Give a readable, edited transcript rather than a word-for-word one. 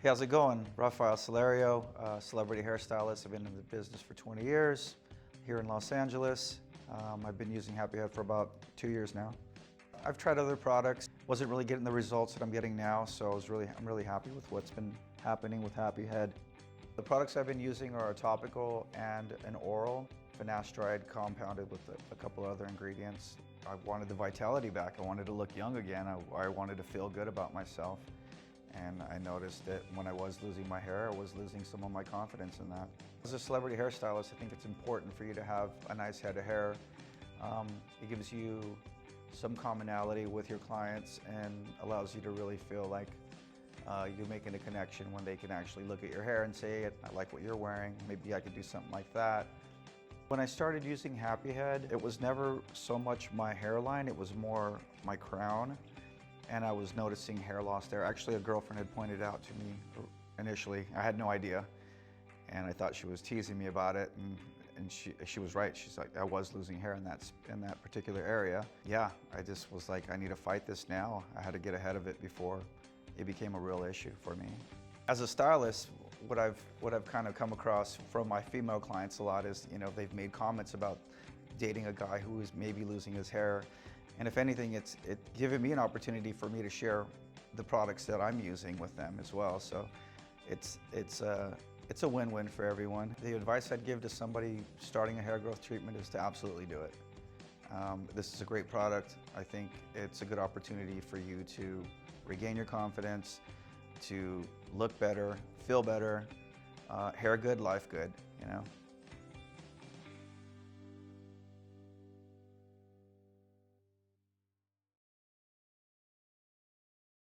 Hey, how's it going? Raphael Silerio, celebrity hairstylist. I've been in the business for 20 years here in Los Angeles. I've been using Happy Head for about 2 years now. I've tried other products, wasn't really getting the results that I'm getting now, so I'm really happy with what's been happening with Happy Head. The products I've been using are a topical and an oral, Finasteride compounded with a couple other ingredients. I wanted the vitality back. I wanted to look young again. I wanted to feel good about myself. And I noticed that when I was losing my hair, I was losing some of my confidence in that. As a celebrity hairstylist, I think it's important for you to have a nice head of hair. It gives you some commonality with your clients and allows you to really feel like you're making a connection when they can actually look at your hair and say, I like what you're wearing, maybe I could do something like that. When I started using Happy Head, it was never so much my hairline, it was more my crown. And I was noticing hair loss there. Actually, a girlfriend had pointed out to me initially. I had no idea, and I thought she was teasing me about it, and she was right. She's like, I was losing hair in that particular area. Yeah, I just was like, I need to fight this now. I had to get ahead of it before it became a real issue for me. As a stylist, what I've kind of come across from my female clients a lot is, they've made comments about dating a guy who is maybe losing his hair. And if anything, it's given me an opportunity for me to share the products that I'm using with them as well. So it's a win-win for everyone. The advice I'd give to somebody starting a hair growth treatment is to absolutely do it. This is a great product. I think it's a good opportunity for you to regain your confidence, to look better, feel better, hair good, life good,